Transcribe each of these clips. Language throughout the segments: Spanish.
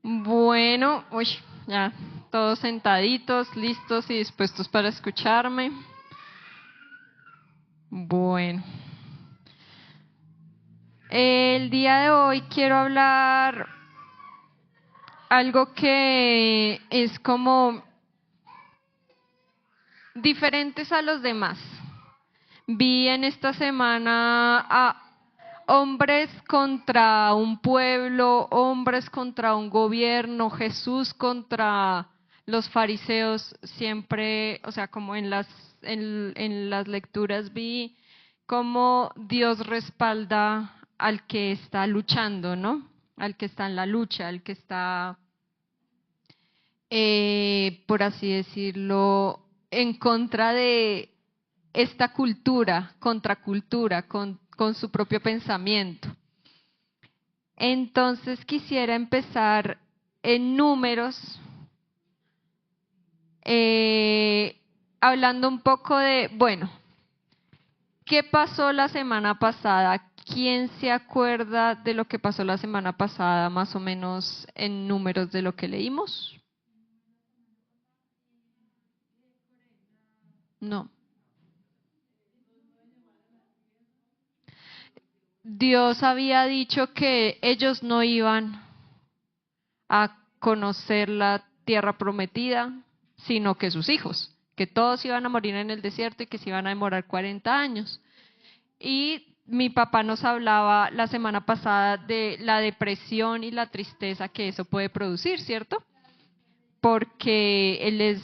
Bueno, ya todos sentaditos, listos y dispuestos para escucharme. Bueno, el día de hoy quiero hablar algo que es como diferentes a los demás. Vi en esta semana a hombres contra un pueblo, hombres contra un gobierno, Jesús contra los fariseos, siempre, o sea, como en las lecturas vi cómo Dios respalda al que está luchando, ¿no? Al que está en la lucha, al que está, por así decirlo, en contra de esta cultura, contracultura, con su propio pensamiento. Entonces quisiera empezar en Números, hablando un poco de, bueno, ¿qué pasó la semana pasada? ¿Quién se acuerda de lo que pasó la semana pasada, más o menos en Números de lo que leímos? No. Dios había dicho que ellos no iban a conocer la tierra prometida, sino que sus hijos, que todos iban a morir en el desierto y que se iban a demorar 40 años. Y mi papá nos hablaba la semana pasada de la depresión y la tristeza que eso puede producir, ¿cierto? Porque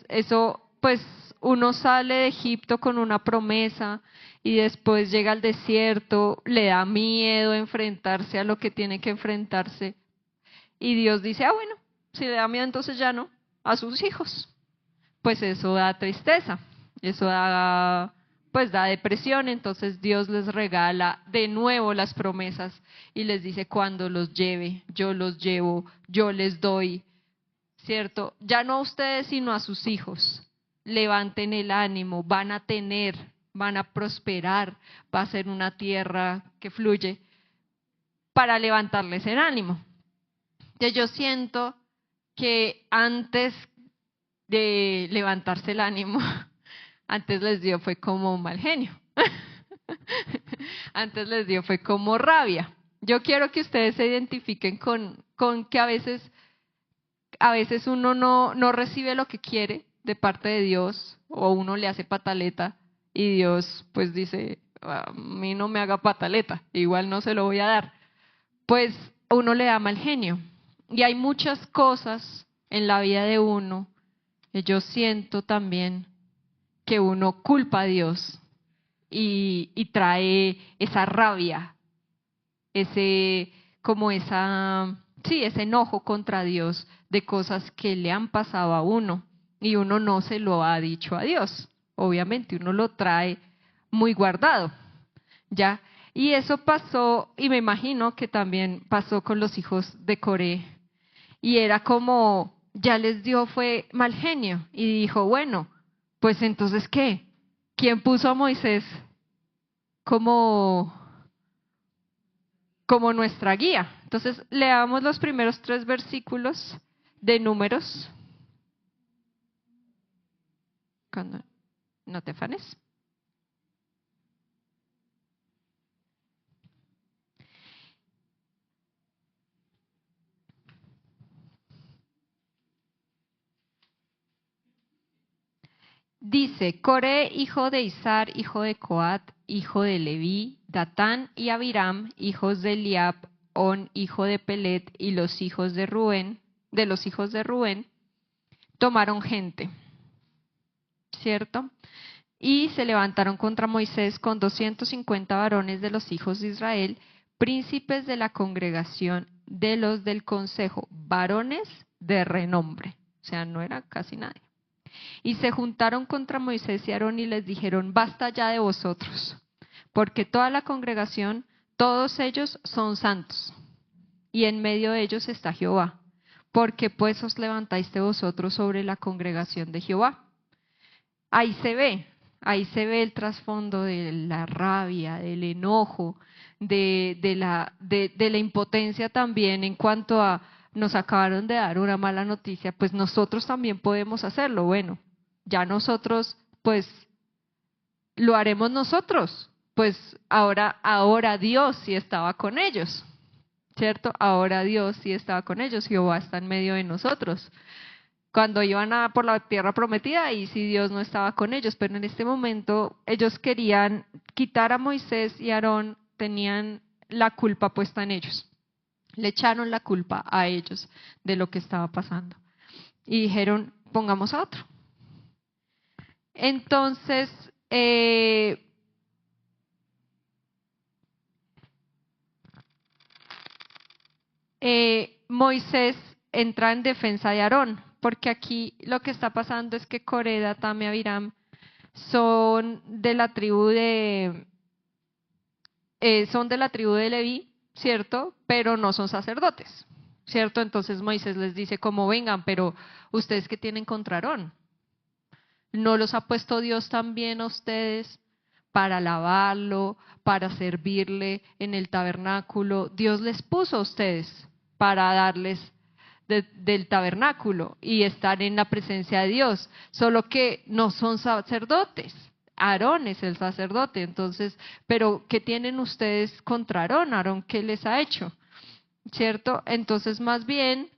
eso, pues uno sale de Egipto con una promesa y después llega al desierto, le da miedo enfrentarse a lo que tiene que enfrentarse. Y Dios dice, bueno, si le da miedo entonces ya no, a sus hijos. Pues eso da tristeza, eso da, pues da depresión, entonces Dios les regala de nuevo las promesas y les dice, cuando los lleve, yo los llevo, yo les doy, ¿cierto? Ya no a ustedes, sino a sus hijos. Levanten el ánimo, van a tener, van a prosperar, va a ser una tierra que fluye para levantarles el ánimo. Entonces yo siento que antes de levantarse el ánimo, antes les dio fue como mal genio. Antes les dio fue como rabia. Yo quiero que ustedes se identifiquen con que a veces uno no recibe lo que quiere de parte de Dios, o uno le hace pataleta y Dios pues dice, a mí no me haga pataleta, igual no se lo voy a dar. Pues uno le da mal genio. Y hay muchas cosas en la vida de uno que yo siento también que uno culpa a Dios y trae esa rabia, ese enojo contra Dios de cosas que le han pasado a uno y uno no se lo ha dicho a Dios. Obviamente uno lo trae muy guardado, ¿ya? Y eso pasó, y me imagino que también pasó con los hijos de Coré. Y era como, ya les dio fue mal genio. Y dijo, bueno, pues entonces ¿qué? ¿Quién puso a Moisés como, como nuestra guía? Entonces leamos los primeros 3 versículos de Números. Cuando no te afanes. Dice, Coré, hijo de Izar, hijo de Coat, hijo de Leví, Datán y Abiram, hijos de Eliab, On, hijo de Pelet, y los hijos de Rubén, tomaron gente, ¿cierto? Y se levantaron contra Moisés con 250 varones de los hijos de Israel, príncipes de la congregación de los del consejo, varones de renombre. O sea, no era casi nadie. Y se juntaron contra Moisés y Aarón y les dijeron, basta ya de vosotros, porque toda la congregación, todos ellos son santos, y en medio de ellos está Jehová. ¿Por qué pues os levantáis de vosotros sobre la congregación de Jehová? Ahí se ve el trasfondo de la rabia, del enojo, de la impotencia también en cuanto a nos acabaron de dar una mala noticia, pues nosotros también podemos hacerlo. Bueno, ya nosotros, pues, lo haremos nosotros. Pues ahora Dios sí estaba con ellos, ¿cierto? Ahora Dios sí estaba con ellos, Jehová está en medio de nosotros. Cuando iban por la tierra prometida, ahí sí Dios no estaba con ellos, pero en este momento ellos querían quitar a Moisés y Aarón, tenían la culpa puesta en ellos. Le echaron la culpa a ellos de lo que estaba pasando. Y dijeron, pongamos a otro. Entonces, Moisés entra en defensa de Aarón, porque aquí lo que está pasando es que Coré, Datán y Abiram son de la tribu de Leví, ¿cierto? Pero no son sacerdotes, ¿cierto? Entonces Moisés les dice como vengan, pero ustedes ¿qué tienen contra Aarón? ¿No los ha puesto Dios también a ustedes para alabarlo, para servirle en el tabernáculo? Dios les puso a ustedes para darles del tabernáculo y estar en la presencia de Dios, solo que no son sacerdotes. Aarón es el sacerdote, entonces, pero ¿qué tienen ustedes contra Aarón? Aarón, ¿qué les ha hecho? ¿Cierto? Entonces, más bien,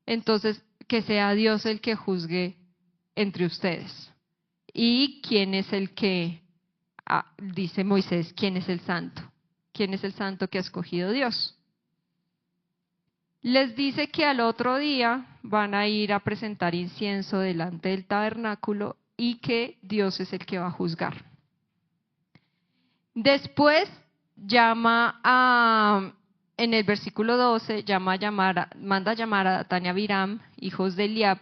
entonces, que sea Dios el que juzgue entre ustedes. ¿Y quién es el que, dice Moisés, quién es el santo? ¿Quién es el santo que ha escogido Dios? Les dice que al otro día van a ir a presentar incienso delante del tabernáculo y que Dios es el que va a juzgar. Después en el versículo 12, manda a llamar a Datán y Abiram, hijos de Eliab,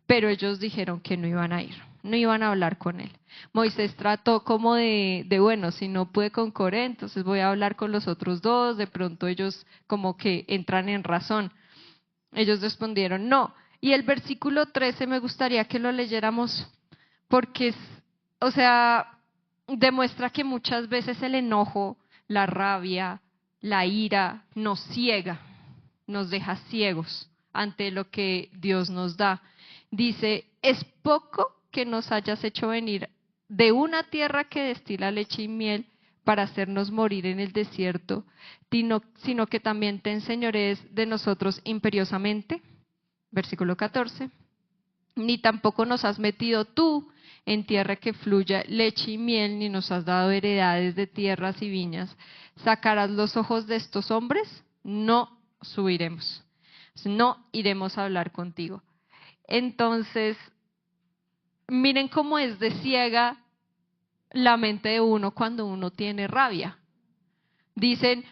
pero ellos dijeron que no iban a ir, no iban a hablar con él. Moisés trató como bueno, si no pude con Coré, entonces voy a hablar con los otros dos, de pronto ellos como que entran en razón. Ellos respondieron no. Y el versículo 13 me gustaría que lo leyéramos porque, demuestra que muchas veces el enojo, la rabia, la ira nos ciega, nos deja ciegos ante lo que Dios nos da. Dice, es poco que nos hayas hecho venir de una tierra que destila leche y miel para hacernos morir en el desierto, sino que también te enseñorees de nosotros imperiosamente. Versículo 14. Ni tampoco nos has metido tú en tierra que fluya leche y miel, ni nos has dado heredades de tierras y viñas. ¿Sacarás los ojos de estos hombres? No subiremos, no iremos a hablar contigo. Entonces, miren cómo es de ciega la mente de uno cuando uno tiene rabia. Dicen,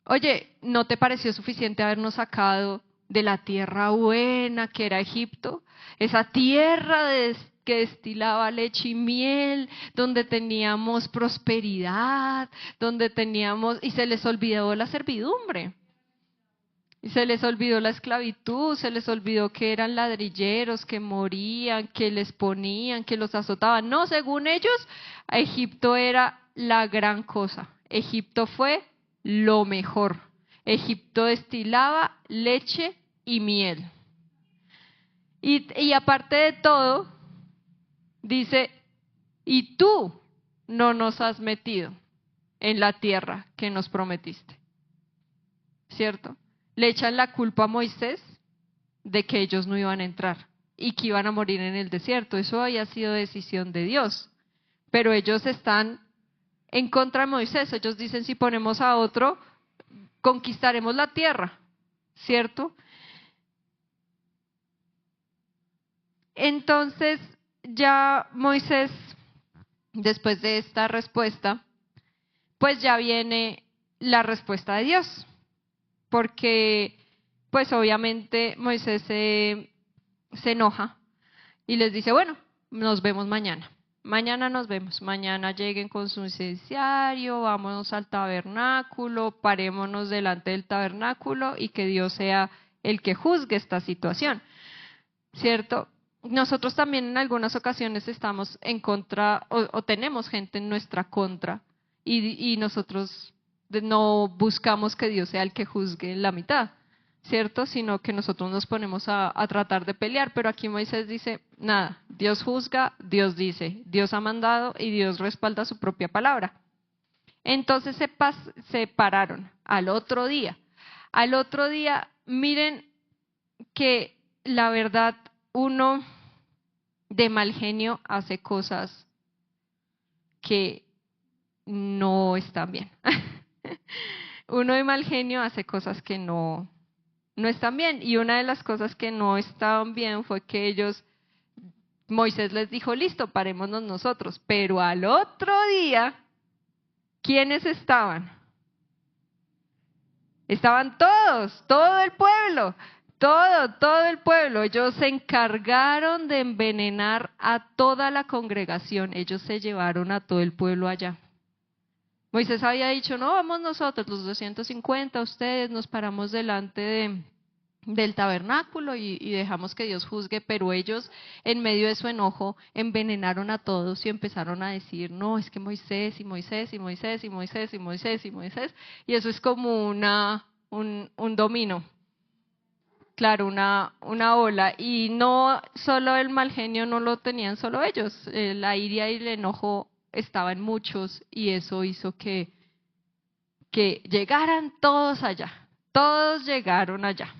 oye, ¿no te pareció suficiente habernos sacado de la tierra buena que era Egipto? Esa tierra que destilaba leche y miel, donde teníamos prosperidad, y se les olvidó la servidumbre. Y se les olvidó la esclavitud, se les olvidó que eran ladrilleros, que morían, que les ponían, que los azotaban. No, según ellos, Egipto era la gran cosa. Egipto fue lo mejor. Egipto destilaba leche y miel. Y aparte de todo, dice, y tú no nos has metido en la tierra que nos prometiste. ¿Cierto? Le echan la culpa a Moisés de que ellos no iban a entrar y que iban a morir en el desierto. Eso había sido decisión de Dios. Pero ellos están en contra de Moisés. Ellos dicen, si ponemos a otro, conquistaremos la tierra. ¿Cierto? Entonces, ya Moisés, después de esta respuesta, pues ya viene la respuesta de Dios. Porque, pues obviamente Moisés se enoja y les dice, bueno, nos vemos mañana. Mañana nos vemos. Mañana lleguen con su incensario, vámonos al tabernáculo, parémonos delante del tabernáculo y que Dios sea el que juzgue esta situación. ¿Cierto? Nosotros también en algunas ocasiones estamos en contra o tenemos gente en nuestra contra y nosotros no buscamos que Dios sea el que juzgue la mitad, ¿cierto? Sino que nosotros nos ponemos a tratar de pelear, pero aquí Moisés dice, nada, Dios juzga, Dios dice, Dios ha mandado y Dios respalda su propia palabra. Entonces se pararon al otro día. Al otro día, miren que la verdad, uno de mal genio hace cosas que no están bien. Uno de mal genio hace cosas que no están bien. Y una de las cosas que no estaban bien fue que Moisés les dijo, listo, parémonos nosotros. Pero al otro día, ¿quiénes estaban? Estaban todos, todo el pueblo, todo el pueblo. Ellos se encargaron de envenenar a toda la congregación. Ellos se llevaron a todo el pueblo allá. Moisés había dicho, no, vamos nosotros, los 250, ustedes, nos paramos delante del tabernáculo y dejamos que Dios juzgue, pero ellos en medio de su enojo envenenaron a todos y empezaron a decir, no, es que Moisés y Moisés y Moisés y Moisés y Moisés y Moisés, y eso es como un dominó, claro, una ola, y no solo el mal genio no lo tenían solo ellos, la ira y el enojo estaban muchos y eso hizo que llegaran todos allá, todos llegaron allá.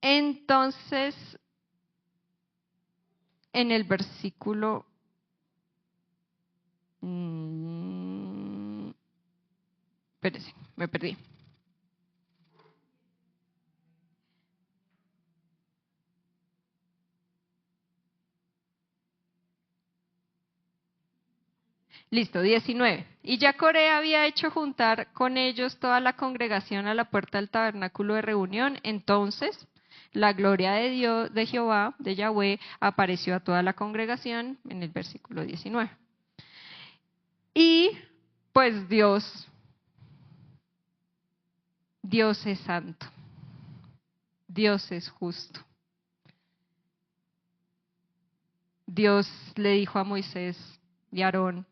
Entonces, en el versículo, espérense, me perdí. Listo, 19. Y ya Coré había hecho juntar con ellos toda la congregación a la puerta del tabernáculo de reunión. Entonces, la gloria de Dios, de Jehová, de Yahweh, apareció a toda la congregación en el versículo 19. Y pues Dios es santo, Dios es justo. Dios le dijo a Moisés y a Aarón,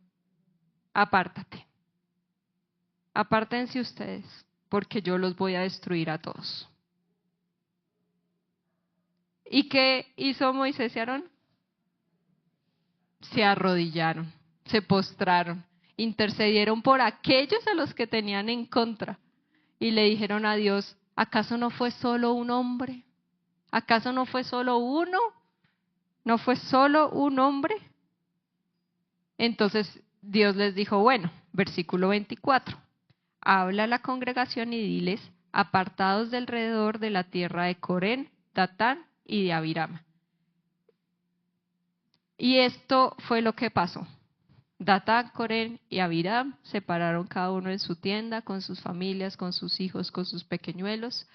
apártense ustedes, porque yo los voy a destruir a todos. ¿Y qué hizo Moisés y Aarón? Se arrodillaron, se postraron, intercedieron por aquellos a los que tenían en contra y le dijeron a Dios, ¿acaso no fue solo un hombre? ¿Acaso no fue solo uno? ¿No fue solo un hombre? Entonces Dios les dijo, bueno, versículo 24, habla a la congregación y diles, apartados de alrededor de la tierra de Corén, Datán y de Abiram. Y esto fue lo que pasó. Datán, Corén y Abiram se pararon cada uno en su tienda, con sus familias, con sus hijos, con sus pequeñuelos.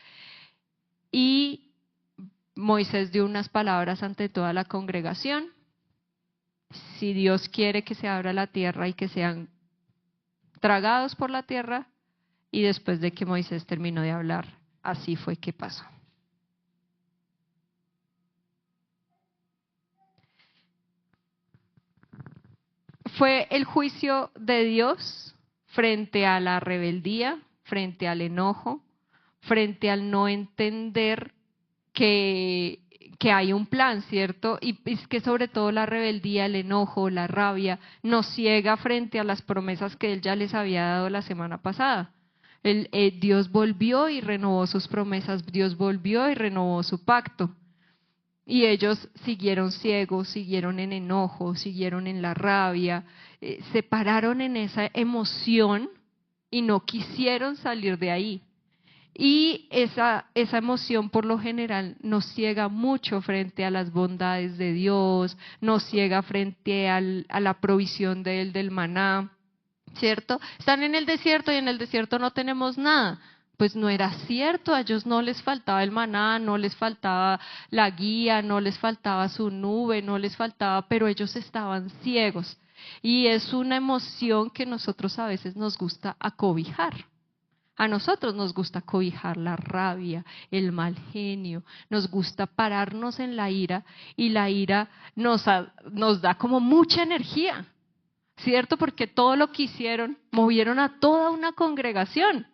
Y Moisés dio unas palabras ante toda la congregación. Si Dios quiere que se abra la tierra y que sean tragados por la tierra, y después de que Moisés terminó de hablar, así fue que pasó. Fue el juicio de Dios frente a la rebeldía, frente al enojo, frente al no entender que hay un plan, ¿cierto? Y es que sobre todo la rebeldía, el enojo, la rabia, nos ciega frente a las promesas que Él ya les había dado la semana pasada. Dios volvió y renovó sus promesas, Dios volvió y renovó su pacto. Y ellos siguieron ciegos, siguieron en enojo, siguieron en la rabia, se pararon en esa emoción y no quisieron salir de ahí. Y esa emoción por lo general nos ciega mucho frente a las bondades de Dios, nos ciega frente a la provisión de Él del maná, ¿cierto? Están en el desierto y en el desierto no tenemos nada. Pues no era cierto, a ellos no les faltaba el maná, no les faltaba la guía, no les faltaba su nube, no les faltaba, pero ellos estaban ciegos. Y es una emoción que nosotros a veces nos gusta acobijar. A nosotros nos gusta cobijar la rabia, el mal genio, nos gusta pararnos en la ira y la ira nos da como mucha energía, ¿cierto? Porque todo lo que hicieron movieron a toda una congregación.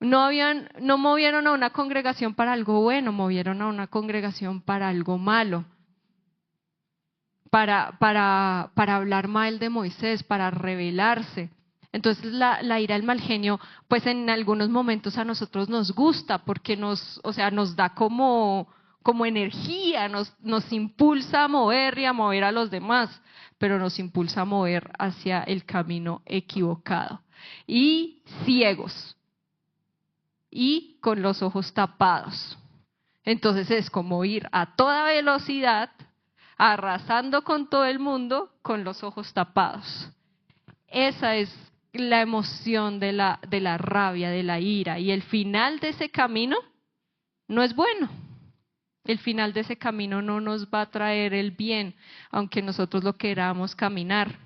No movieron a una congregación para algo bueno, movieron a una congregación para algo malo. Para hablar mal de Moisés, para rebelarse. Entonces la ira del mal genio, pues en algunos momentos a nosotros nos gusta porque nos da como energía, nos impulsa a mover y a mover a los demás, pero nos impulsa a mover hacia el camino equivocado. Y ciegos, y con los ojos tapados. Entonces es como ir a toda velocidad, arrasando con todo el mundo con los ojos tapados. Esa es la emoción de la rabia, de la ira. Y el final de ese camino no es bueno. El final de ese camino no nos va a traer el bien, aunque nosotros lo queramos caminar.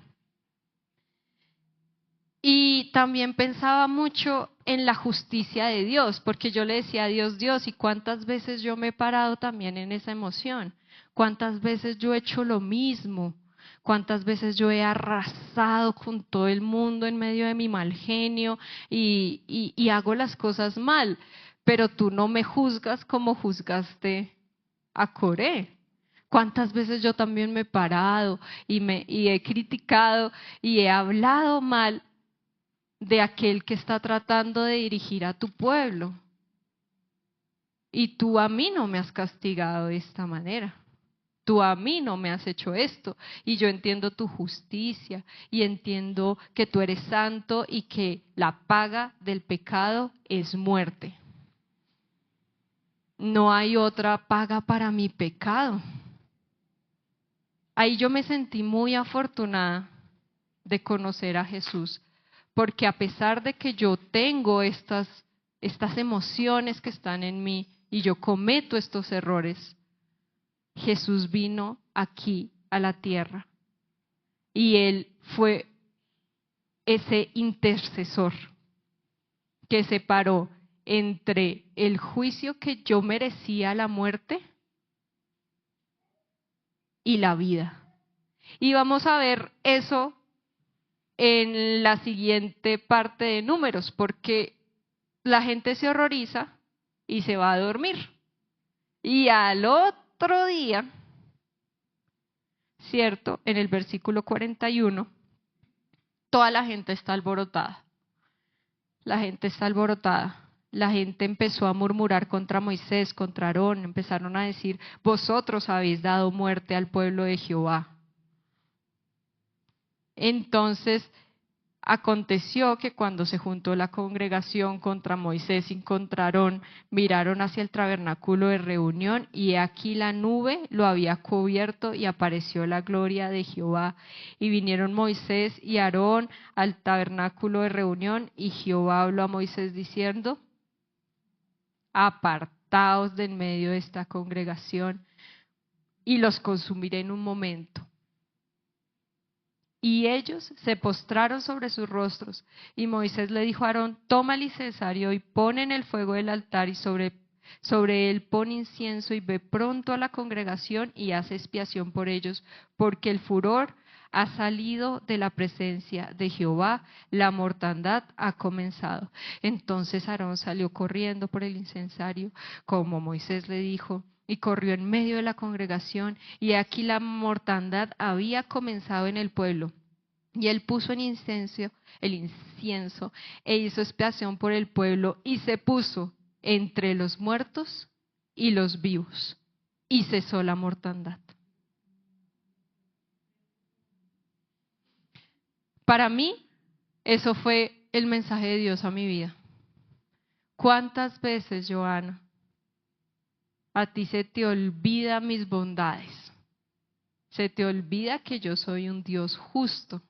Y también pensaba mucho en la justicia de Dios, porque yo le decía a Dios, Dios, ¿y cuántas veces yo me he parado también en esa emoción? ¿Cuántas veces yo he hecho lo mismo? ¿Cuántas veces yo he arrasado con todo el mundo en medio de mi mal genio y hago las cosas mal? Pero tú no me juzgas como juzgaste a Coré. ¿Cuántas veces yo también me he parado y he criticado y he hablado mal de aquel que está tratando de dirigir a tu pueblo? Y tú a mí no me has castigado de esta manera. Tú a mí no me has hecho esto. Y yo entiendo tu justicia y entiendo que tú eres santo y que la paga del pecado es muerte. No hay otra paga para mi pecado. Ahí yo me sentí muy afortunada de conocer a Jesús, porque a pesar de que yo tengo estas emociones que están en mí y yo cometo estos errores, Jesús vino aquí a la tierra y Él fue ese intercesor que separó entre el juicio que yo merecía, la muerte, y la vida. Y vamos a ver eso en la siguiente parte de Números, porque la gente se horroriza y se va a dormir. Y al otro día, ¿cierto? En el versículo 41, toda la gente está alborotada. La gente está alborotada. La gente empezó a murmurar contra Moisés, contra Aarón, empezaron a decir, vosotros habéis dado muerte al pueblo de Jehová. Entonces, aconteció que cuando se juntó la congregación contra Moisés y contra Aarón, miraron hacia el tabernáculo de reunión y he aquí la nube lo había cubierto y apareció la gloria de Jehová. Y vinieron Moisés y Aarón al tabernáculo de reunión y Jehová habló a Moisés diciendo, apartaos de en medio de esta congregación y los consumiré en un momento. Y ellos se postraron sobre sus rostros. Y Moisés le dijo a Aarón, toma el incensario y pon en el fuego del altar y sobre él pon incienso y ve pronto a la congregación y haz expiación por ellos, porque el furor ha salido de la presencia de Jehová, la mortandad ha comenzado. Entonces Aarón salió corriendo por el incensario, como Moisés le dijo, y corrió en medio de la congregación, y aquí la mortandad había comenzado en el pueblo. Y él puso el incienso e hizo expiación por el pueblo, y se puso entre los muertos y los vivos, y cesó la mortandad. Para mí, eso fue el mensaje de Dios a mi vida. ¿Cuántas veces, Joana, a ti se te olvida mis bondades? Se te olvida que yo soy un Dios justo.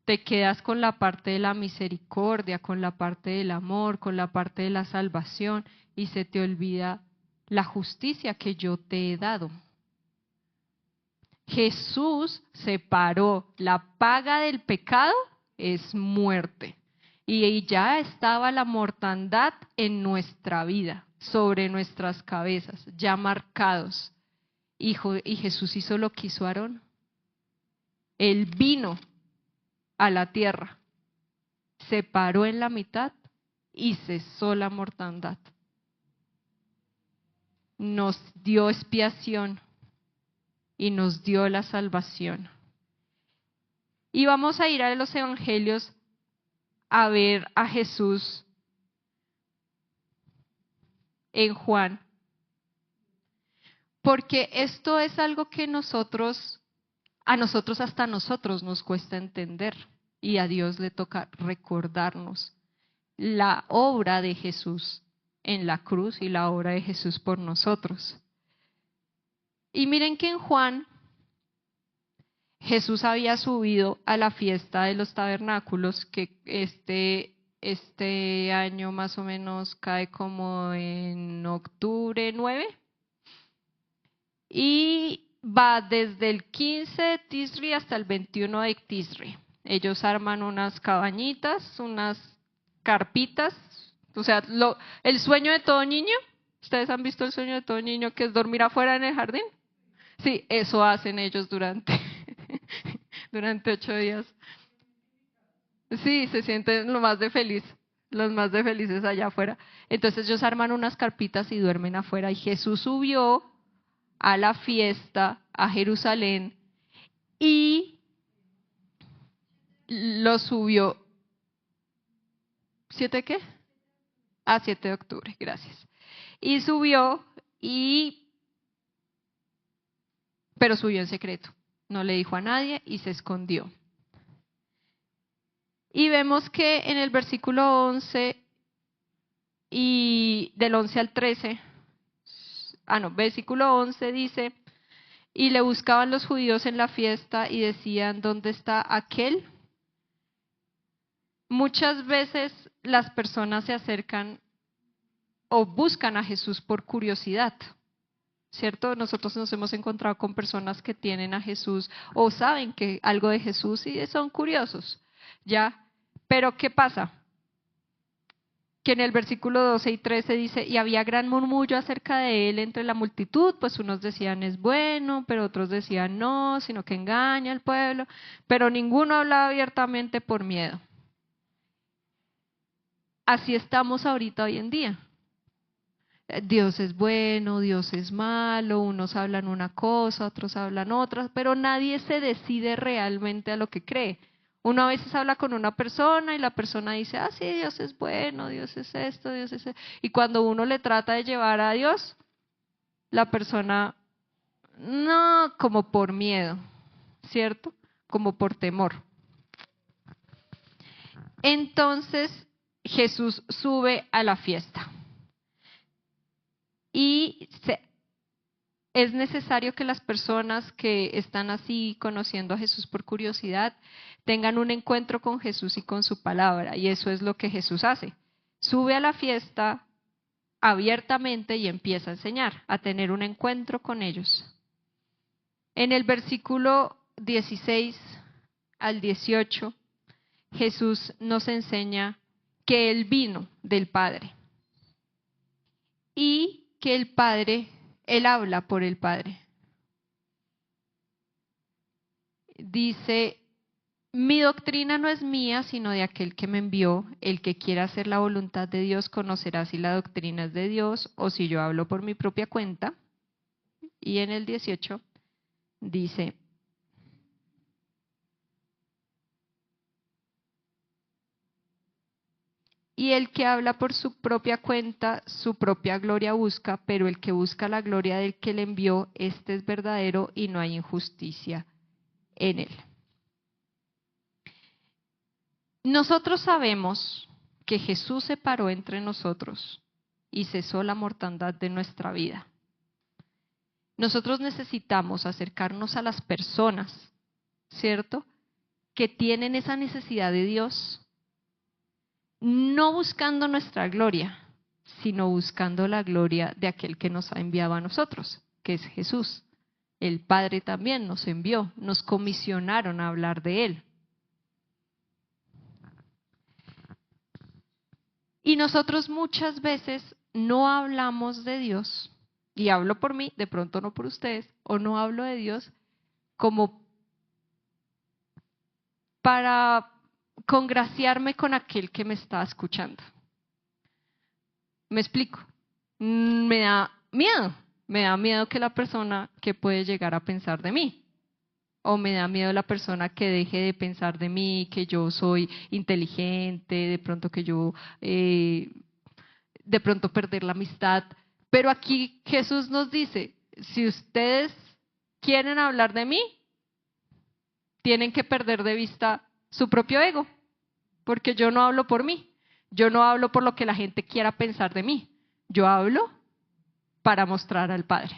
Te quedas con la parte de la misericordia, con la parte del amor, con la parte de la salvación y se te olvida la justicia que yo te he dado. Jesús separó la paga del pecado es muerte y ya estaba la mortandad en nuestra vida, sobre nuestras cabezas, ya marcados. Y Jesús hizo lo que hizo Aarón. Él vino a la tierra, se paró en la mitad y cesó la mortandad. Nos dio expiación y nos dio la salvación. Y vamos a ir a los evangelios a ver a Jesús en Juan. Porque esto es algo que hasta a nosotros nos cuesta entender. Y a Dios le toca recordarnos la obra de Jesús en la cruz y la obra de Jesús por nosotros. Y miren que en Juan, Jesús había subido a la fiesta de los tabernáculos, que este año más o menos cae como en octubre 9, y va desde el 15 de Tisri hasta el 21 de Tisri. Ellos arman unas cabañitas, unas carpitas, o sea, el sueño de todo niño. ¿Ustedes han visto el sueño de todo niño, que es dormir afuera en el jardín? Sí, eso hacen ellos durante 8 días. Sí, se sienten los más de felices allá afuera. Entonces ellos arman unas carpitas y duermen afuera. Y Jesús subió a la fiesta a Jerusalén y lo subió. ¿7 qué? 7 de octubre, gracias. Y subió, pero subió en secreto. No le dijo a nadie y se escondió. Y vemos que en el versículo 11 y del 11 al 13, versículo 11 dice: y le buscaban los judíos en la fiesta y decían: ¿dónde está aquel? Muchas veces las personas se acercan o buscan a Jesús por curiosidad, ¿cierto? Nosotros nos hemos encontrado con personas que tienen a Jesús o saben que algo de Jesús y son curiosos, ¿ya? Pero ¿qué pasa? Que en el versículo 12 y 13 dice: y había gran murmullo acerca de él entre la multitud, pues unos decían es bueno, pero otros decían no, sino que engaña al pueblo, pero ninguno hablaba abiertamente por miedo. Así estamos ahorita hoy en día. Dios es bueno, Dios es malo, unos hablan una cosa, otros hablan otra, pero nadie se decide realmente a lo que cree. Uno a veces habla con una persona y la persona dice: sí, Dios es bueno, Dios es esto, Dios es esto. Y cuando uno le trata de llevar a Dios, la persona, no, como por miedo, ¿cierto? Como por temor. Entonces Jesús sube a la fiesta. Y es necesario que las personas que están así conociendo a Jesús por curiosidad tengan un encuentro con Jesús y con su palabra, y eso es lo que Jesús hace. Sube a la fiesta abiertamente y empieza a enseñar, a tener un encuentro con ellos. En el versículo 16 al 18, Jesús nos enseña que Él vino del Padre y que el Padre, Él habla por el Padre. Dice: mi doctrina no es mía, sino de aquel que me envió. El que quiera hacer la voluntad de Dios conocerá si la doctrina es de Dios o si yo hablo por mi propia cuenta. Y en el 18 dice: y el que habla por su propia cuenta, su propia gloria busca, pero el que busca la gloria del que le envió, este es verdadero y no hay injusticia en él. Nosotros sabemos que Jesús se paró entre nosotros y cesó la mortandad de nuestra vida. Nosotros necesitamos acercarnos a las personas, ¿cierto?, que tienen esa necesidad de Dios, no buscando nuestra gloria, sino buscando la gloria de aquel que nos ha enviado a nosotros, que es Jesús. El Padre también nos envió, nos comisionaron a hablar de Él. Y nosotros muchas veces no hablamos de Dios, y hablo por mí, de pronto no por ustedes, o no hablo de Dios como para congraciarme con aquel que me está escuchando. Me explico. Me da miedo. Me da miedo que la persona que puede llegar a pensar de mí. O me da miedo la persona que deje de pensar de mí, que yo soy inteligente, de pronto que yo, de pronto perder la amistad. Pero aquí Jesús nos dice, si ustedes quieren hablar de mí, tienen que perder de vista su propio ego, porque yo no hablo por mí, yo no hablo por lo que la gente quiera pensar de mí, yo hablo para mostrar al Padre.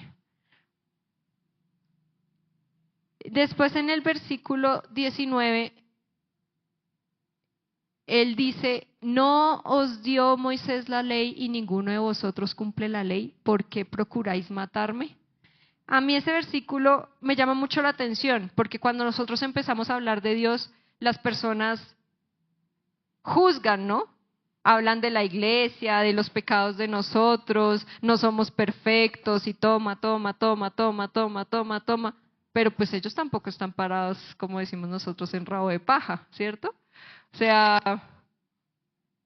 Después en el versículo 19, él dice, ¿no os dio Moisés la ley y ninguno de vosotros cumple la ley? ¿Por qué procuráis matarme? A mí ese versículo me llama mucho la atención, porque cuando nosotros empezamos a hablar de Dios, las personas juzgan, ¿no? Hablan de la iglesia, de los pecados de nosotros, no somos perfectos y toma, pero pues ellos tampoco están parados, como decimos nosotros, en rabo de paja, ¿cierto? O sea,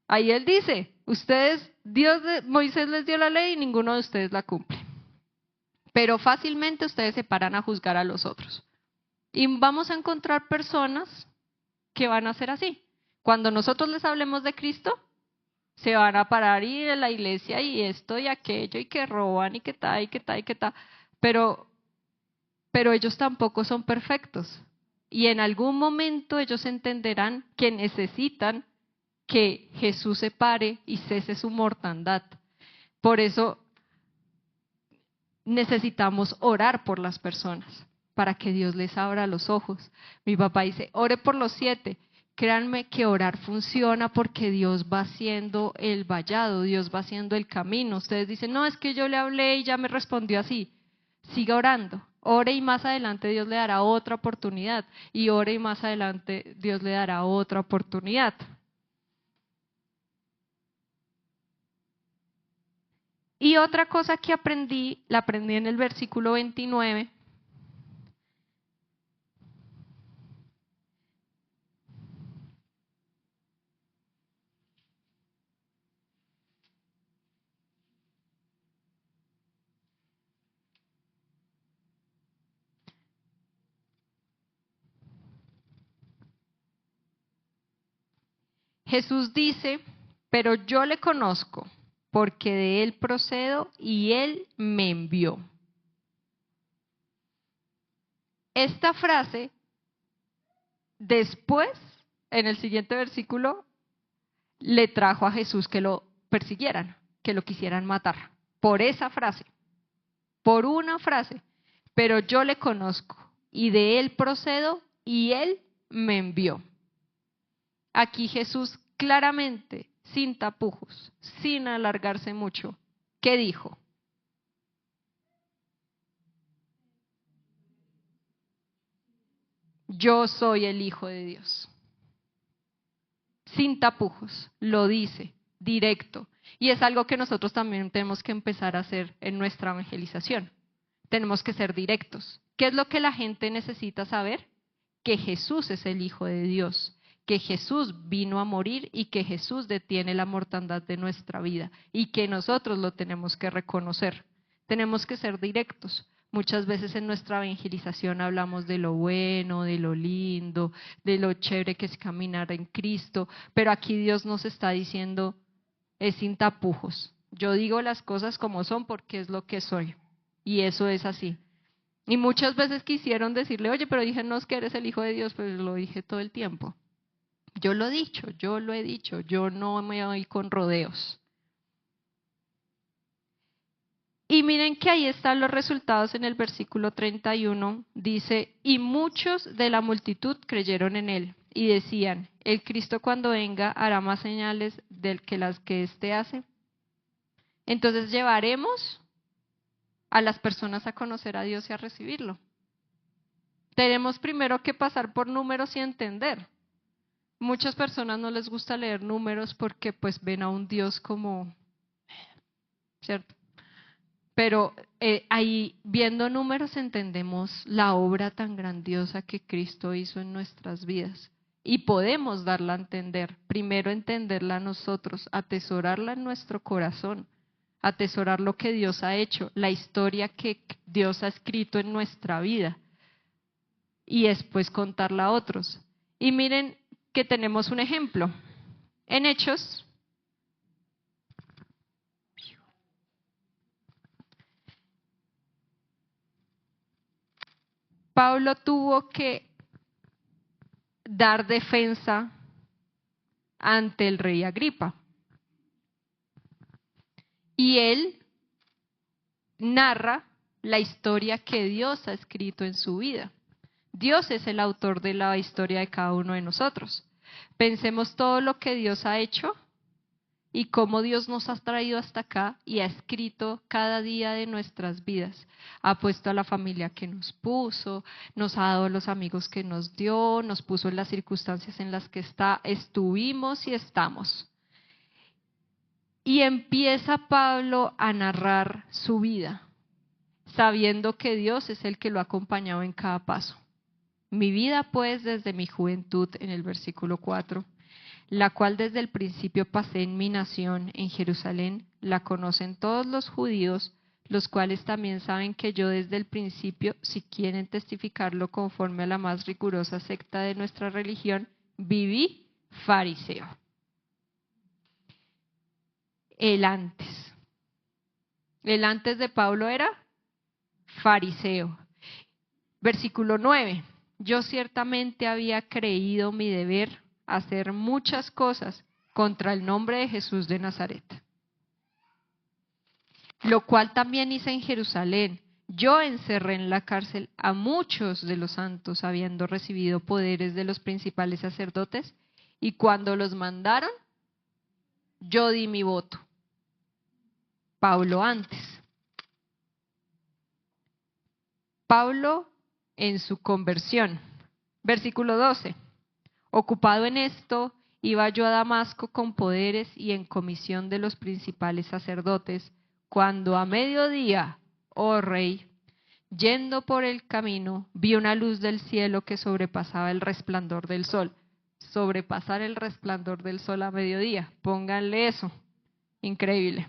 ahí él dice, Moisés les dio la ley y ninguno de ustedes la cumple. Pero fácilmente ustedes se paran a juzgar a los otros. Y vamos a encontrar personas que van a ser así. Cuando nosotros les hablemos de Cristo, se van a parar y en la iglesia y esto y aquello y que roban y que tal y que tal y que tal. Pero ellos tampoco son perfectos. Y en algún momento ellos entenderán que necesitan que Jesús se pare y cese su mortandad. Por eso necesitamos orar por las personas, para que Dios les abra los ojos. Mi papá dice, ore por los 7. Créanme que orar funciona porque Dios va haciendo el vallado, Dios va haciendo el camino. Ustedes dicen, no, es que yo le hablé y ya me respondió así. Siga orando, ore y más adelante Dios le dará otra oportunidad. Y ore y más adelante Dios le dará otra oportunidad. Y otra cosa que la aprendí en el versículo 29. Jesús dice, pero yo le conozco, porque de él procedo y él me envió. Esta frase, después, en el siguiente versículo, le trajo a Jesús que lo persiguieran, que lo quisieran matar. Por esa frase, por una frase, pero yo le conozco y de él procedo y él me envió. Aquí Jesús claramente, sin tapujos, sin alargarse mucho, ¿qué dijo? Yo soy el Hijo de Dios. Sin tapujos, lo dice, directo. Y es algo que nosotros también tenemos que empezar a hacer en nuestra evangelización. Tenemos que ser directos. ¿Qué es lo que la gente necesita saber? Que Jesús es el Hijo de Dios, que Jesús vino a morir y que Jesús detiene la mortandad de nuestra vida y que nosotros lo tenemos que reconocer. Tenemos que ser directos. Muchas veces en nuestra evangelización hablamos de lo bueno, de lo lindo, de lo chévere que es caminar en Cristo, pero aquí Dios nos está diciendo, es sin tapujos. Yo digo las cosas como son porque es lo que soy y eso es así. Y muchas veces quisieron decirle, oye, pero díganos que eres el Hijo de Dios, pues lo dije todo el tiempo. Yo lo he dicho, yo no me voy con rodeos. Y miren que ahí están los resultados en el versículo 31, dice, y muchos de la multitud creyeron en él y decían, el Cristo cuando venga hará más señales del que las que éste hace. Entonces llevaremos a las personas a conocer a Dios y a recibirlo. Tenemos primero que pasar por números y entender. Muchas personas no les gusta leer números porque pues ven a un Dios como, ¿cierto? Pero ahí viendo números entendemos la obra tan grandiosa que Cristo hizo en nuestras vidas y podemos darla a entender, primero entenderla nosotros, atesorarla en nuestro corazón atesorar lo que Dios ha hecho, la historia que Dios ha escrito en nuestra vida y después contarla a otros. Y miren que tenemos un ejemplo. En Hechos, Pablo tuvo que dar defensa ante el rey Agripa. Y él narra la historia que Dios ha escrito en su vida. Dios es el autor de la historia de cada uno de nosotros. Pensemos todo lo que Dios ha hecho y cómo Dios nos ha traído hasta acá y ha escrito cada día de nuestras vidas. Ha puesto a la familia que nos puso, nos ha dado los amigos que nos dio, nos puso en las circunstancias en las que estuvimos y estamos. Y empieza Pablo a narrar su vida, sabiendo que Dios es el que lo ha acompañado en cada paso. Mi vida pues desde mi juventud, en el versículo 4, la cual desde el principio pasé en mi nación, en Jerusalén, la conocen todos los judíos, los cuales también saben que yo desde el principio, si quieren testificarlo conforme a la más rigurosa secta de nuestra religión, viví fariseo. El antes de Pablo era fariseo. Versículo 9. Yo ciertamente había creído mi deber hacer muchas cosas contra el nombre de Jesús de Nazaret, lo cual también hice en Jerusalén. Yo encerré en la cárcel a muchos de los santos, habiendo recibido poderes de los principales sacerdotes, y cuando los mandaron, yo di mi voto. Pablo antes. Pablo en su conversión. Versículo 12. Ocupado en esto, iba yo a Damasco con poderes y en comisión de los principales sacerdotes, cuando a mediodía, oh rey, yendo por el camino, vi una luz del cielo que sobrepasaba el resplandor del sol. Sobrepasar el resplandor del sol a mediodía, pónganle eso, increíble.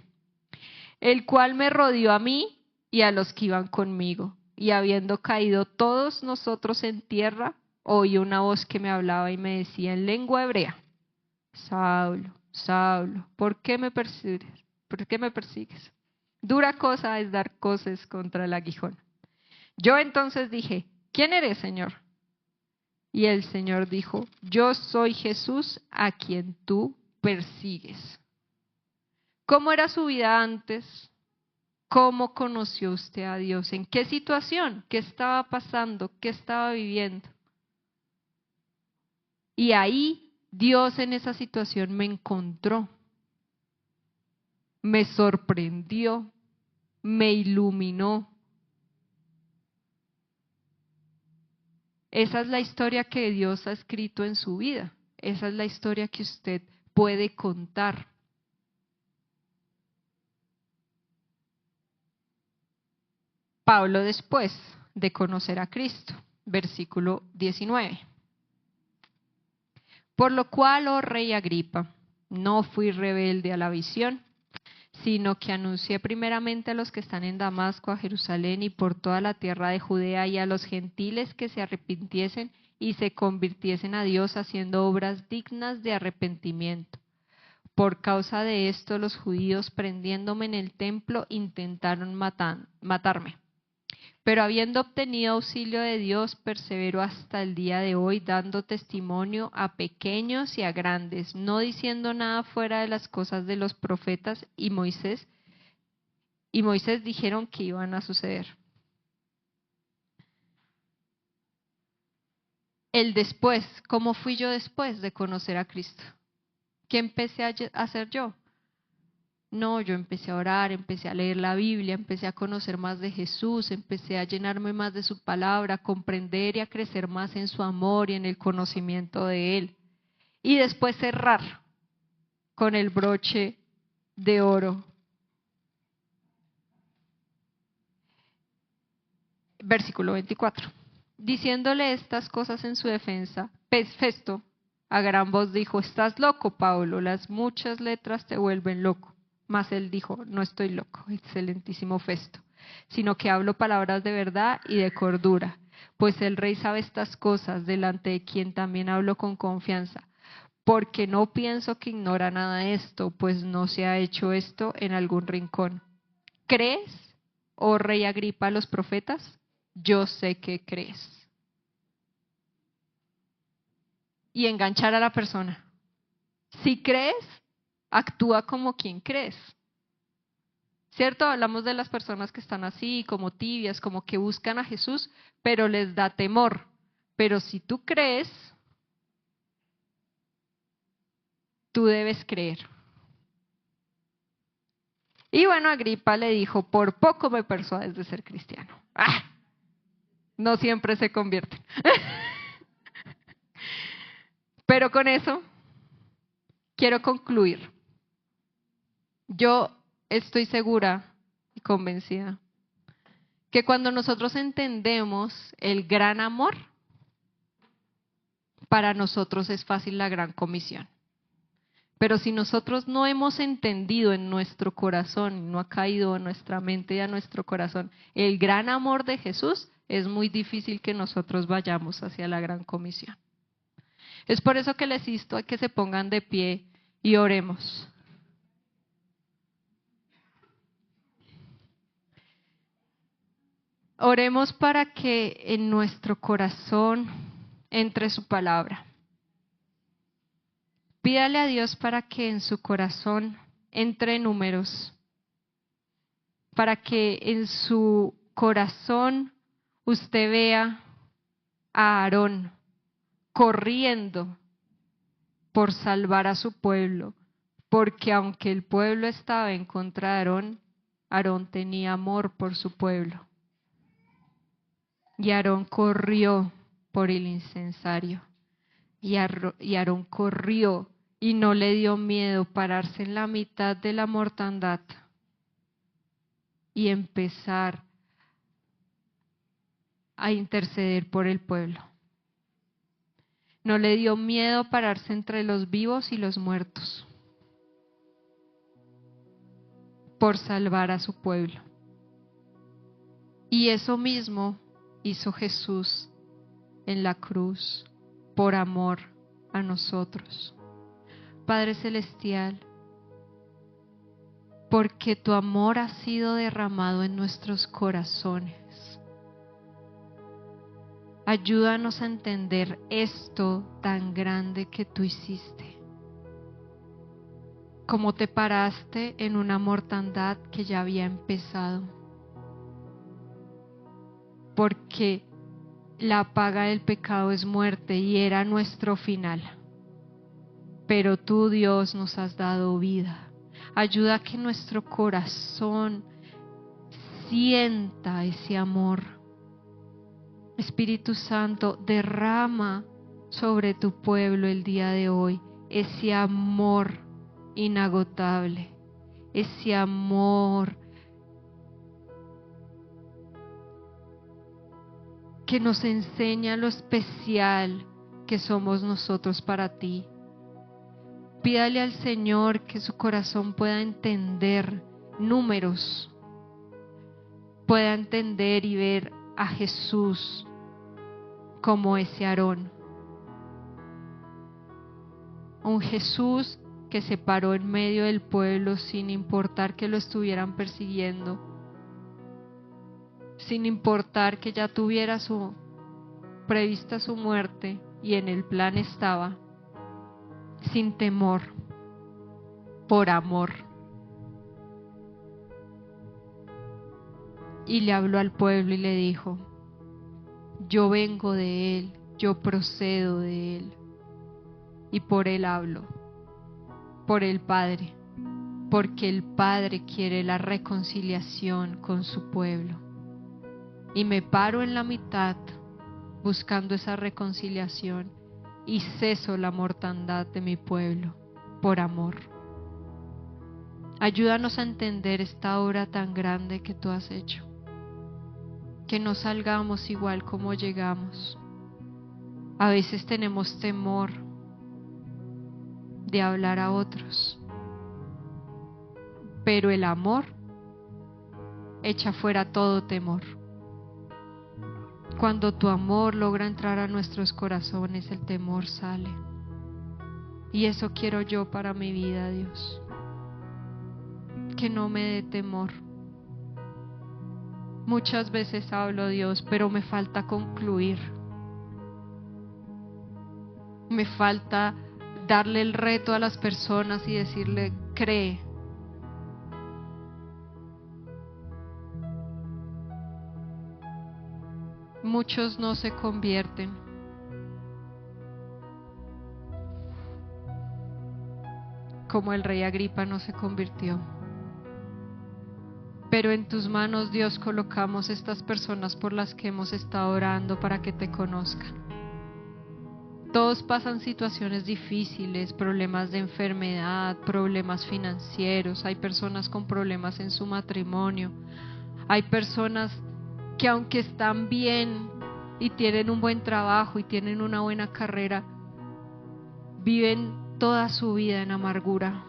El cual me rodeó a mí y a los que iban conmigo, y habiendo caído todos nosotros en tierra, oí una voz que me hablaba y me decía en lengua hebrea: Saulo, Saulo, ¿por qué me persigues? ¿Por qué me persigues? Dura cosa es dar coces contra el aguijón. Yo entonces dije: ¿quién eres, Señor? Y el Señor dijo: yo soy Jesús a quien tú persigues. ¿Cómo era su vida antes? ¿Cómo conoció usted a Dios? ¿En qué situación? ¿Qué estaba pasando? ¿Qué estaba viviendo? Y ahí Dios en esa situación me encontró, me sorprendió, me iluminó. Esa es la historia que Dios ha escrito en su vida. Esa es la historia que usted puede contar. Pablo después de conocer a Cristo, versículo 19. Por lo cual, oh rey Agripa, no fui rebelde a la visión, sino que anuncié primeramente a los que están en Damasco, a Jerusalén y por toda la tierra de Judea y a los gentiles que se arrepintiesen y se convirtiesen a Dios haciendo obras dignas de arrepentimiento. Por causa de esto los judíos, prendiéndome en el templo, intentaron matarme. Pero habiendo obtenido auxilio de Dios, persevero hasta el día de hoy, dando testimonio a pequeños y a grandes, no diciendo nada fuera de las cosas de los profetas y Moisés dijeron que iban a suceder. El después, ¿cómo fui yo después de conocer a Cristo? ¿Qué empecé a hacer yo? No, yo empecé a orar, empecé a leer la Biblia, empecé a conocer más de Jesús, empecé a llenarme más de su palabra, a comprender y a crecer más en su amor y en el conocimiento de Él. Y después cerrar con el broche de oro. Versículo 24. Diciéndole estas cosas en su defensa, Festo a gran voz dijo: estás loco, Pablo, las muchas letras te vuelven loco. Mas él dijo: no estoy loco, excelentísimo Festo, sino que hablo palabras de verdad y de cordura, pues el rey sabe estas cosas, delante de quien también hablo con confianza, porque no pienso que ignora nada de esto, pues no se ha hecho esto en algún rincón. ¿Crees, oh rey Agripa, a los profetas? Yo sé que crees. Y enganchar a la persona. Si crees, actúa como quien crees. ¿Cierto? Hablamos de las personas que están así, como tibias, como que buscan a Jesús, pero les da temor. Pero si tú crees, tú debes creer. Y bueno, Agripa le dijo: por poco me persuades de ser cristiano. ¡Ah! No siempre se convierten. Pero con eso quiero concluir. Yo estoy segura y convencida que cuando nosotros entendemos el gran amor, para nosotros es fácil la gran comisión. Pero si nosotros no hemos entendido en nuestro corazón, no ha caído en nuestra mente y a nuestro corazón el gran amor de Jesús, es muy difícil que nosotros vayamos hacia la gran comisión. Es por eso que les insto a que se pongan de pie y oremos. Oremos para que en nuestro corazón entre su palabra. Pídale a Dios para que en su corazón entre Números, para que en su corazón usted vea a Aarón corriendo por salvar a su pueblo, porque aunque el pueblo estaba en contra de Aarón, Aarón tenía amor por su pueblo. Y Aarón corrió por el incensario. Y Aarón corrió y no le dio miedo pararse en la mitad de la mortandad y empezar a interceder por el pueblo. No le dio miedo pararse entre los vivos y los muertos por salvar a su pueblo. Y eso mismo hizo Jesús en la cruz por amor a nosotros. Padre Celestial, porque tu amor ha sido derramado en nuestros corazones. Ayúdanos a entender esto tan grande que tú hiciste. Cómo te paraste en una mortandad que ya había empezado. Porque la paga del pecado es muerte y era nuestro final. Pero tú, Dios, nos has dado vida. Ayuda a que nuestro corazón sienta ese amor. Espíritu Santo, derrama sobre tu pueblo el día de hoy ese amor inagotable, ese amor que nos enseña lo especial que somos nosotros para ti. Pídale al Señor que su corazón pueda entender Números, pueda entender y ver a Jesús como ese Aarón. Un Jesús que se paró en medio del pueblo sin importar que lo estuvieran persiguiendo, sin importar que ya tuviera prevista su muerte y en el plan estaba, sin temor, por amor. Y le habló al pueblo y le dijo: yo vengo de Él, yo procedo de Él, y por Él hablo, por el Padre, porque el Padre quiere la reconciliación con su pueblo. Y me paro en la mitad buscando esa reconciliación y ceso la mortandad de mi pueblo por amor. Ayúdanos a entender esta obra tan grande que tú has hecho. Que no salgamos igual como llegamos. A veces tenemos temor de hablar a otros. pero el amor echa fuera todo temor. Cuando tu amor logra entrar a nuestros corazones, el temor sale. Y eso quiero yo para mi vida, Dios. Que no me dé temor. Muchas veces hablo, Dios, pero me falta concluir. Me falta darle el reto a las personas y decirle, cree. Muchos no se convierten. Como el rey Agripa no se convirtió. Pero en tus manos, Dios, colocamos estas personas por las que hemos estado orando para que te conozcan. Todos pasan situaciones difíciles, problemas de enfermedad, problemas financieros. Hay personas con problemas en su matrimonio. Hay personas que aunque están bien y tienen un buen trabajo y tienen una buena carrera, viven toda su vida en amargura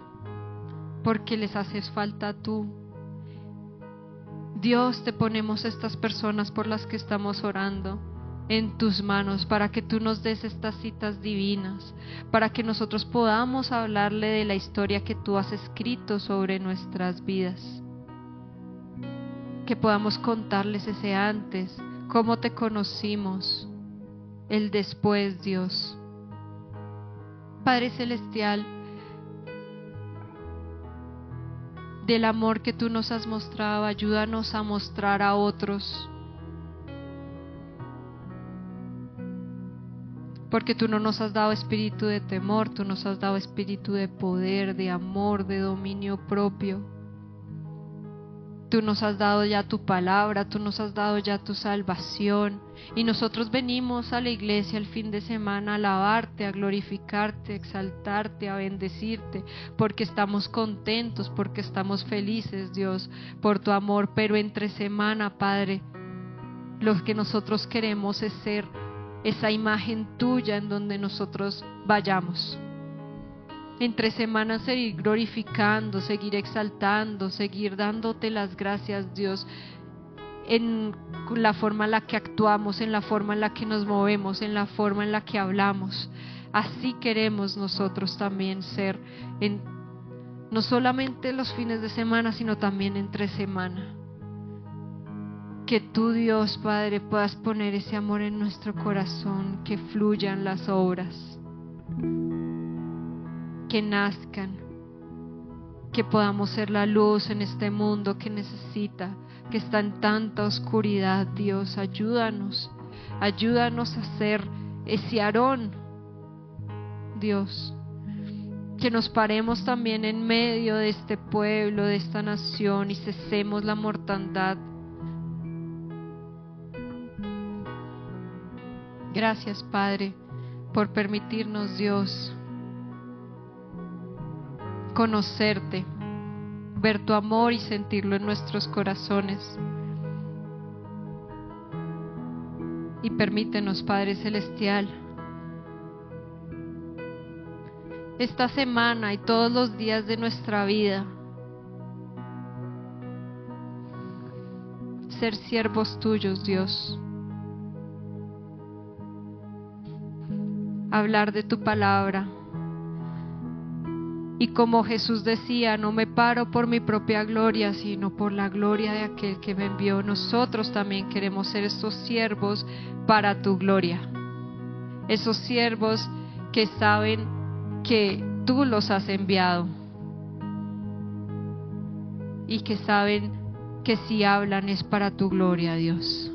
porque les haces falta tú. Dios, te ponemos estas personas por las que estamos orando en tus manos para que tú nos des estas citas divinas, para que nosotros podamos hablarle de la historia que tú has escrito sobre nuestras vidas, que podamos contarles ese antes, cómo te conocimos, el después, Dios. Padre Celestial, del amor que tú nos has mostrado, ayúdanos a mostrar a otros, porque tú no nos has dado espíritu de temor, tú nos has dado espíritu de poder, de amor, de dominio propio. Tú nos has dado ya tu palabra, tú nos has dado ya tu salvación, y nosotros venimos a la iglesia el fin de semana a alabarte, a glorificarte, a exaltarte, a bendecirte, porque estamos contentos, porque estamos felices, Dios, por tu amor. Pero entre semana, Padre, lo que nosotros queremos es ser esa imagen tuya en donde nosotros vayamos. Entre semanas seguir glorificando, seguir exaltando, seguir dándote las gracias, Dios, en la forma en la que actuamos, en la forma en la que nos movemos, en la forma en la que hablamos. Así queremos nosotros también ser, no solamente los fines de semana, sino también entre semana. Que tú, Dios Padre, puedas poner ese amor en nuestro corazón, que fluyan las obras, que nazcan, que podamos ser la luz en este mundo que necesita, que está en tanta oscuridad. Dios, ayúdanos a ser ese Aarón, Dios, que nos paremos también en medio de este pueblo, de esta nación, y cesemos la mortandad. Gracias, Padre, por permitirnos, Dios, conocerte, ver tu amor y sentirlo en nuestros corazones. Y permítenos, Padre Celestial, esta semana y todos los días de nuestra vida, ser siervos tuyos, Dios. Hablar de tu palabra. Y como Jesús decía, no me paro por mi propia gloria, sino por la gloria de aquel que me envió. Nosotros también queremos ser esos siervos para tu gloria. Esos siervos que saben que tú los has enviado. Y que saben que si hablan es para tu gloria, Dios.